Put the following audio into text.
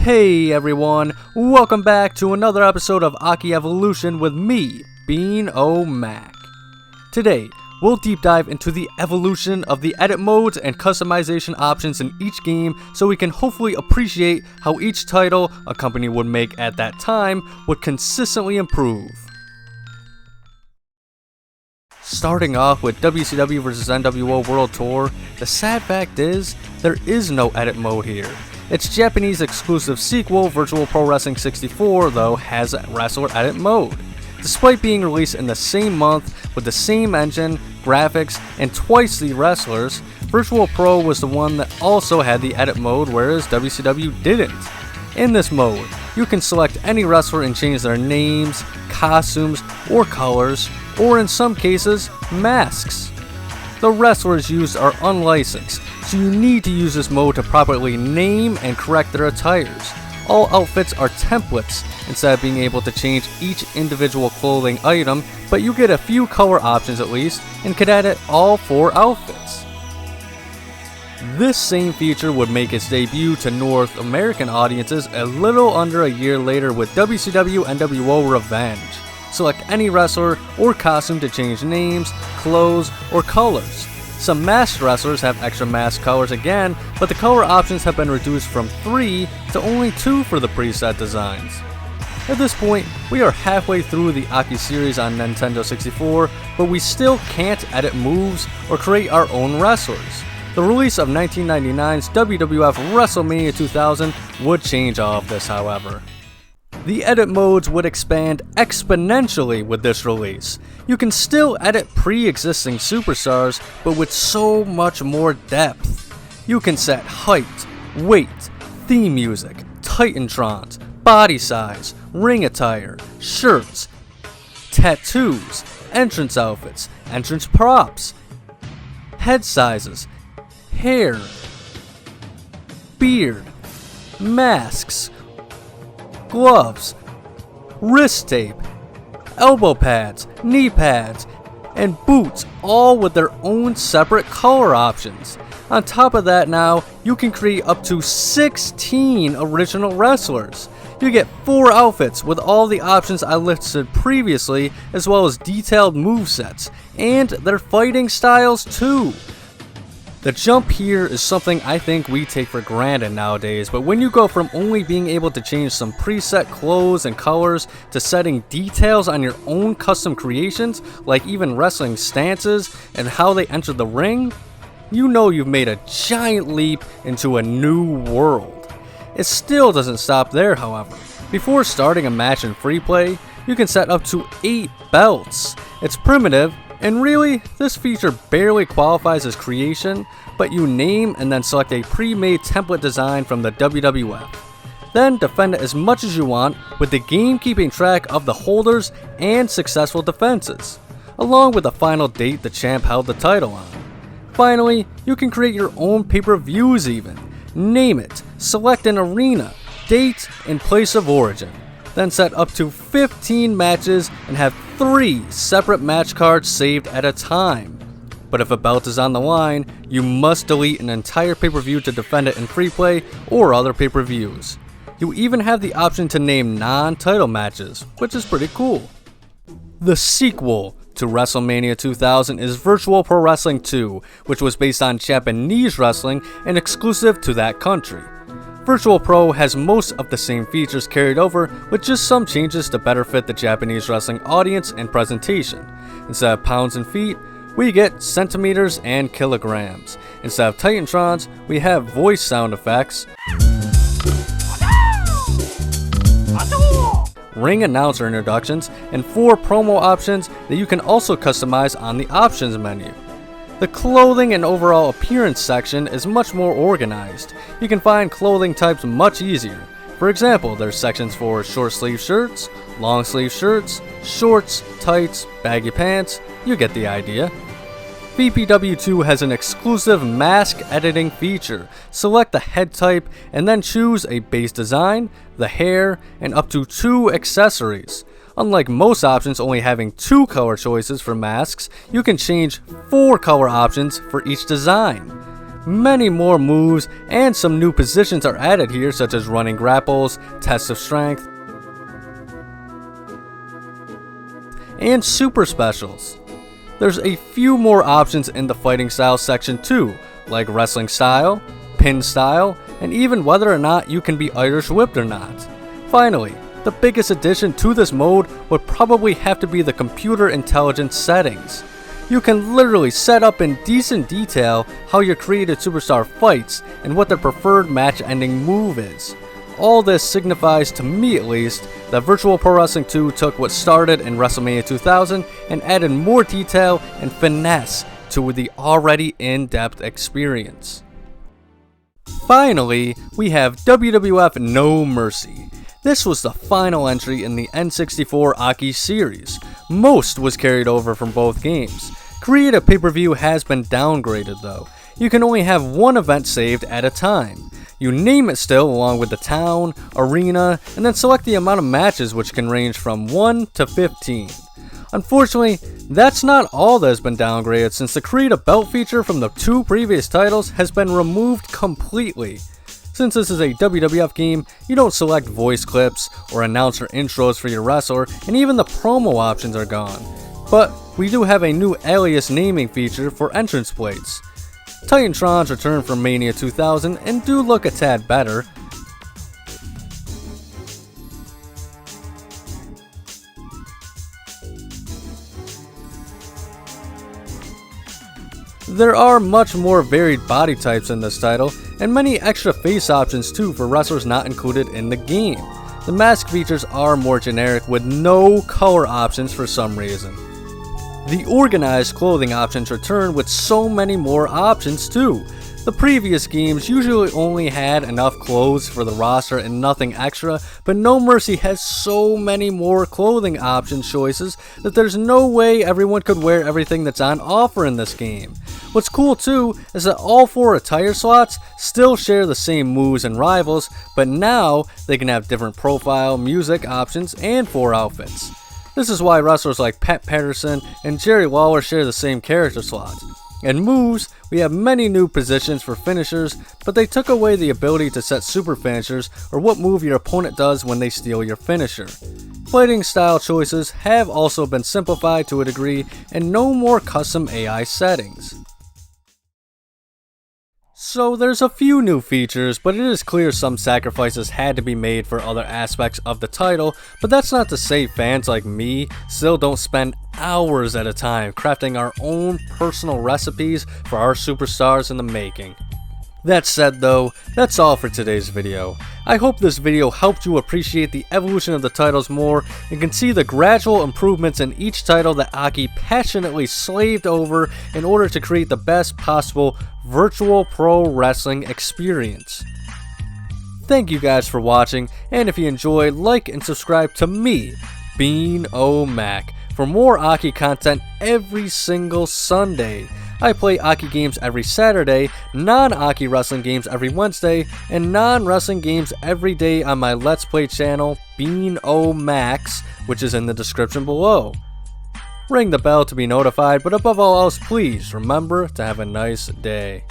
Hey everyone, welcome back to another episode of AKI Evolution with me, Bean O'Mac. Today, we'll deep dive into the evolution of the edit modes and customization options in each game so we can hopefully appreciate how each title a company would make at that time would consistently improve. Starting off with WCW vs NWO World Tour, the sad fact is, there is no edit mode here. Its Japanese exclusive sequel, Virtual Pro Wrestling 64, though, has a wrestler edit mode. Despite being released in the same month with the same engine, graphics, and twice the wrestlers, Virtual Pro was the one that also had the edit mode, whereas WCW didn't. In this mode, you can select any wrestler and change their names, costumes, or colors, or in some cases, masks. The wrestlers used are unlicensed, so you need to use this mode to properly name and correct their attires. All outfits are templates instead of being able to change each individual clothing item, but you get a few color options at least and can edit all 4 outfits. This same feature would make its debut to North American audiences a little under a year later with WCW NWO Revenge. Select any wrestler or costume to change names, clothes, or colors. Some masked wrestlers have extra mask colors again, but the color options have been reduced from 3 to only 2 for the preset designs. At this point, we are halfway through the AKI series on Nintendo 64, but we still can't edit moves or create our own wrestlers. The release of 1999's WWF WrestleMania 2000 would change all of this, however. The edit modes would expand exponentially with this release. You can still edit pre-existing superstars, but with so much more depth. You can set height, weight, theme music, Titantrons, body size, ring attire, shirts, tattoos, entrance outfits, entrance props, head sizes, hair, beard, masks, gloves, wrist tape, elbow pads, knee pads, and boots, all with their own separate color options. On top of that now, you can create up to 16 original wrestlers. You get 4 outfits with all the options I listed previously, as well as detailed movesets, and their fighting styles too. The jump here is something I think we take for granted nowadays, but when you go from only being able to change some preset clothes and colors to setting details on your own custom creations, like even wrestling stances and how they enter the ring, you know you've made a giant leap into a new world. It still doesn't stop there, however. Before starting a match in free play, you can set up to 8 belts. It's primitive, and really, this feature barely qualifies as creation, but you name and then select a pre-made template design from the WWF. Then defend it as much as you want, with the game keeping track of the holders and successful defenses, along with the final date the champ held the title on. Finally, you can create your own pay-per-views even. Name it, select an arena, date, and place of origin. Then set up to 15 matches and have 3 separate match cards saved at a time. But if a belt is on the line, you must delete an entire pay-per-view to defend it in free play or other pay-per-views. You even have the option to name non-title matches, which is pretty cool. The sequel to WrestleMania 2000 is Virtual Pro Wrestling 2, which was based on Japanese wrestling and exclusive to that country. Virtual Pro has most of the same features carried over, with just some changes to better fit the Japanese wrestling audience and presentation. Instead of pounds and feet, we get centimeters and kilograms. Instead of Titantrons, we have voice sound effects, ring announcer introductions, and 4 promo options that you can also customize on the options menu. The clothing and overall appearance section is much more organized. You can find clothing types much easier. For example, there's sections for short sleeve shirts, long sleeve shirts, shorts, tights, baggy pants, you get the idea. VPW2 has an exclusive mask editing feature. Select the head type and then choose a base design, the hair, and up to 2 accessories. Unlike most options only having 2 color choices for masks, you can change 4 color options for each design. Many more moves and some new positions are added here, such as running grapples, tests of strength, and super specials. There's a few more options in the fighting style section too, like wrestling style, pin style, and even whether or not you can be Irish whipped or not. Finally, the biggest addition to this mode would probably have to be the computer intelligence settings. You can literally set up in decent detail how your created superstar fights and what their preferred match ending move is. All this signifies, to me at least, that Virtual Pro Wrestling 2 took what started in WrestleMania 2000 and added more detail and finesse to the already in-depth experience. Finally, we have WWF No Mercy. This was the final entry in the N64 AKI series. Most was carried over from both games. Creative pay-per-view has been downgraded though. You can only have one event saved at a time. You name it still along with the town, arena, and then select the amount of matches, which can range from 1 to 15. Unfortunately, that's not all that has been downgraded, since the create a belt feature from the two previous titles has been removed completely. Since this is a WWF game, you don't select voice clips or announcer intros for your wrestler, and even the promo options are gone. But we do have a new alias naming feature for entrance plates. Titantrons return from Mania 2000 and do look a tad better. There are much more varied body types in this title, and many extra face options too for wrestlers not included in the game. The mask features are more generic with no color options for some reason. The organized clothing options return with so many more options too. The previous games usually only had enough clothes for the roster and nothing extra, but No Mercy has so many more clothing option choices that there's no way everyone could wear everything that's on offer in this game. What's cool too is that all 4 attire slots still share the same moves and rivals, but now they can have different profile, music options, and 4 outfits. This is why wrestlers like Pat Patterson and Jerry Lawler share the same character slot. In moves, we have many new positions for finishers, but they took away the ability to set super finishers or what move your opponent does when they steal your finisher. Fighting style choices have also been simplified to a degree, and no more custom AI settings. So there's a few new features, but it is clear some sacrifices had to be made for other aspects of the title, but that's not to say fans like me still don't spend hours at a time crafting our own personal recipes for our superstars in the making. That said though, that's all for today's video. I hope this video helped you appreciate the evolution of the titles more and can see the gradual improvements in each title that AKI passionately slaved over in order to create the best possible virtual pro wrestling experience. Thank you guys for watching, and if you enjoyed, like and subscribe to me, Bean O Mac, for more AKI content every single Sunday. I play AKI games every Saturday, non-AKI wrestling games every Wednesday, and non-wrestling games every day on my Let's Play channel, Bean O Max, which is in the description below. Ring the bell to be notified, but above all else, please remember to have a nice day.